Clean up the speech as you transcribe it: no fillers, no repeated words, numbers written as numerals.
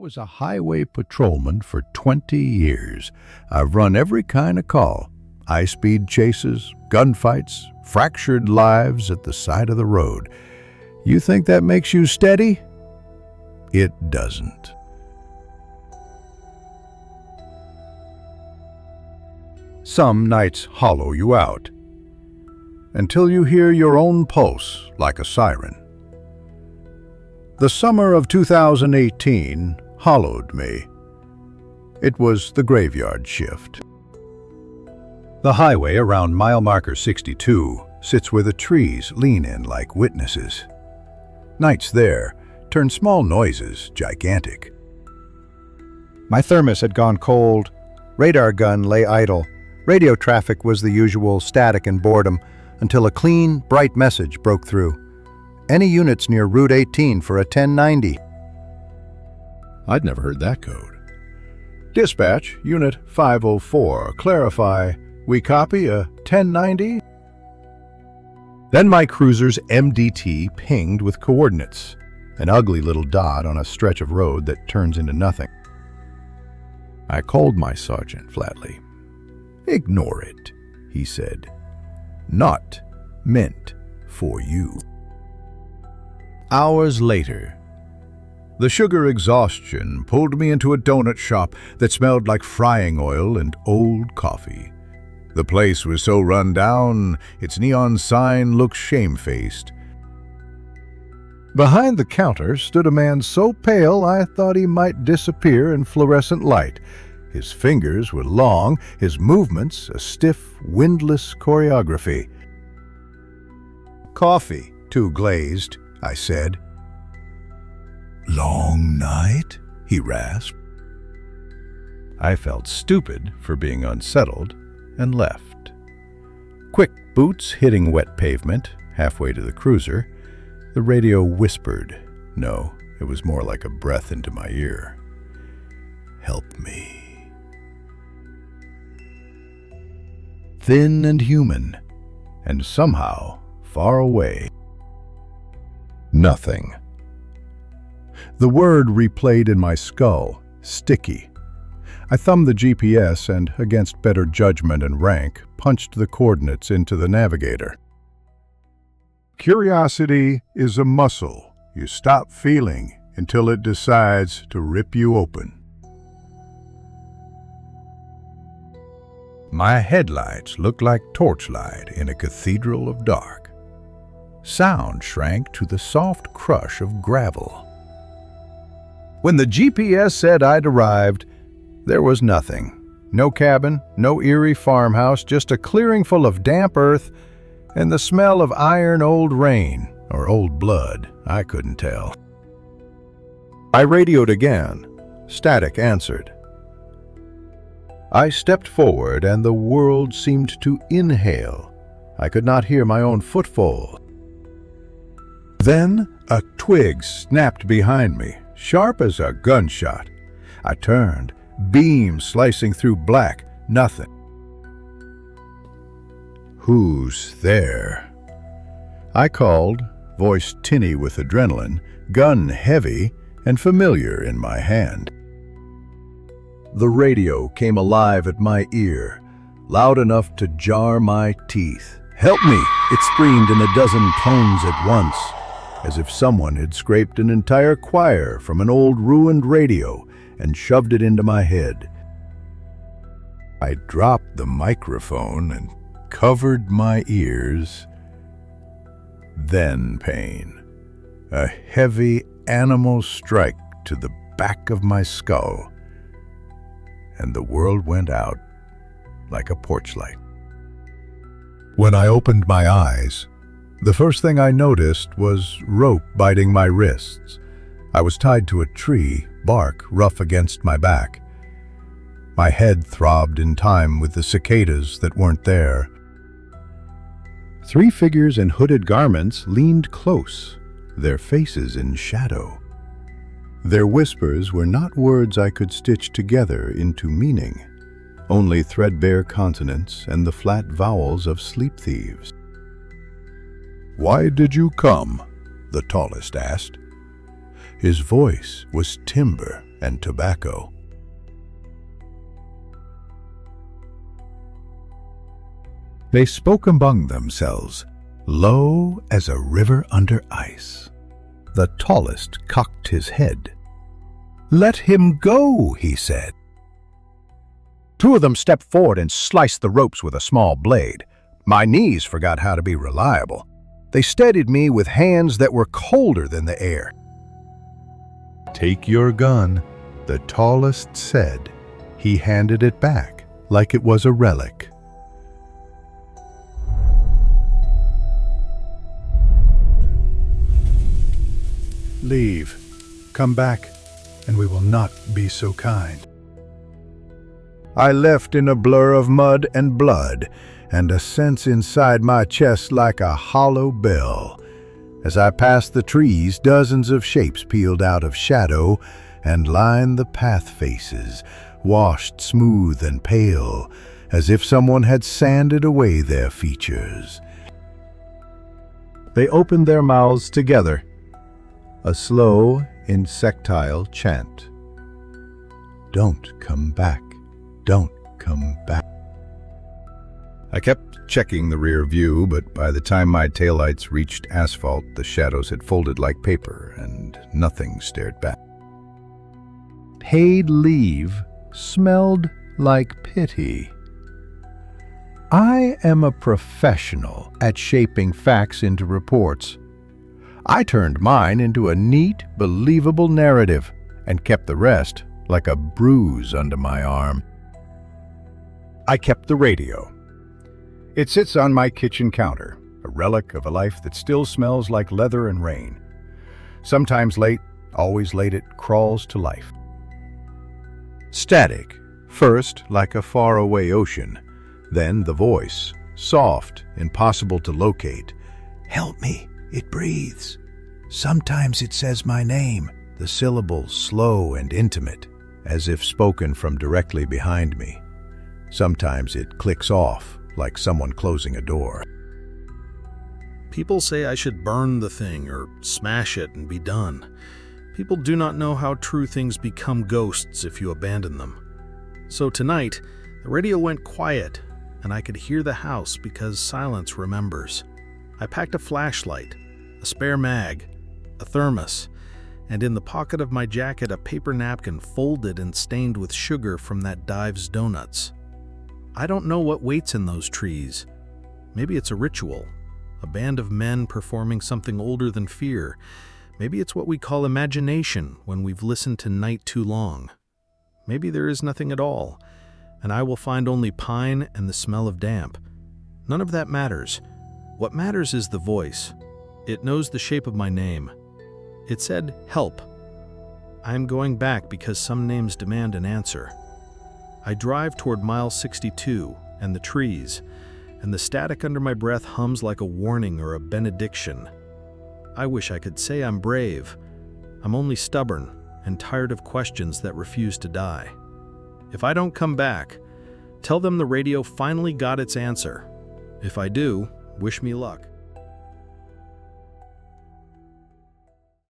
was a highway patrolman for 20 years. I've run every kind of call. High-speed chases, gunfights, fractured lives at the side of the road. You think that makes you steady? It doesn't. Some nights hollow you out, until you hear your own pulse like a siren. The summer of 2018 hollowed me. It was the graveyard shift. The highway around mile marker 62 sits where the trees lean in like witnesses. Nights there turn small noises gigantic. My thermos had gone cold. Radar gun lay idle. Radio traffic was the usual static and boredom until a clean, bright message broke through. Any units near Route 18 for a 1090. I'd never heard that code. Dispatch, Unit 504, clarify, we copy a 1090? Then my cruiser's MDT pinged with coordinates, an ugly little dot on a stretch of road that turns into nothing. I called my sergeant flatly. Ignore it, he said. Not meant for you. Hours later, the sugar exhaustion pulled me into a donut shop that smelled like frying oil and old coffee. The place was so run down, its neon sign looked shamefaced. Behind the counter stood a man so pale I thought he might disappear in fluorescent light. His fingers were long, his movements a stiff, windless choreography. Coffee, too glazed, I said. Long night? He rasped. I felt stupid for being unsettled and left. Quick boots hitting wet pavement, halfway to the cruiser, the radio whispered. No, it was more like a breath into my ear. Help me. Thin and human, and somehow far away. Nothing. The word replayed in my skull, sticky. I thumbed the GPS and, against better judgment and rank, punched the coordinates into the navigator. Curiosity is a muscle you stop feeling until it decides to rip you open. My headlights looked like torchlight in a cathedral of dark. Sound shrank to the soft crush of gravel. When the GPS said I'd arrived, there was nothing. No cabin, no eerie farmhouse, just a clearing full of damp earth and the smell of iron old rain, or old blood, I couldn't tell. I radioed again. Static answered. I stepped forward and the world seemed to inhale. I could not hear my own footfall. Then a twig snapped behind me, sharp as a gunshot. I turned, beam slicing through black, nothing. Who's there? I called, voice tinny with adrenaline, gun heavy and familiar in my hand. The radio came alive at my ear, loud enough to jar my teeth. Help me! It screamed in a dozen tones at once, as if someone had scraped an entire choir from an old ruined radio and shoved it into my head. I dropped the microphone and covered my ears. Then pain. A heavy animal strike to the back of my skull. And the world went out like a porch light. When I opened my eyes, the first thing I noticed was rope biting my wrists. I was tied to a tree, bark rough against my back. My head throbbed in time with the cicadas that weren't there. 3 figures in hooded garments leaned close, their faces in shadow. Their whispers were not words I could stitch together into meaning, only threadbare consonants and the flat vowels of sleep thieves. "Why did you come?" the tallest asked. His voice was timber, and tobacco. They spoke among themselves, low as a river under ice. The tallest cocked his head. "Let him go," he said. Two of them stepped forward and sliced the ropes with a small blade. My knees forgot how to be reliable. They steadied me with hands that were colder than the air. "Take your gun," the tallest said. He handed it back like it was a relic. "Leave. Come back, and we will not be so kind." I left in a blur of mud and blood, and a sense inside my chest like a hollow bell. As I passed the trees, dozens of shapes peeled out of shadow and lined the path faces, washed smooth and pale, as if someone had sanded away their features. They opened their mouths together, a slow, insectile chant. "Don't come back. Don't come back." I kept checking the rear view, but by the time my taillights reached asphalt, the shadows had folded like paper and nothing stared back. Paid leave smelled like pity. I am a professional at shaping facts into reports. I turned mine into a neat, believable narrative and kept the rest like a bruise under my arm. I kept the radio. It sits on my kitchen counter, a relic of a life that still smells like leather and rain. Sometimes late, always late, it crawls to life. Static, first like a faraway ocean, then the voice, soft, impossible to locate. "Help me, it breathes." Sometimes it says my name, the syllables slow and intimate, as if spoken from directly behind me. Sometimes it clicks off, like someone closing a door. People say I should burn the thing or smash it and be done. People do not know how true things become ghosts if you abandon them. So tonight, the radio went quiet, and I could hear the house because silence remembers. I packed a flashlight, a spare mag, a thermos, and in the pocket of my jacket a paper napkin folded and stained with sugar from that dive's donuts. I don't know what waits in those trees. Maybe it's a ritual, a band of men performing something older than fear. Maybe it's what we call imagination when we've listened to night too long. Maybe there is nothing at all, and I will find only pine and the smell of damp. None of that matters. What matters is the voice. It knows the shape of my name. It said, "Help." I am going back because some names demand an answer. I drive toward mile 62 and the trees, and the static under my breath hums like a warning or a benediction. I wish I could say I'm brave. I'm only stubborn and tired of questions that refuse to die. If I don't come back, tell them the radio finally got its answer. If I do, wish me luck.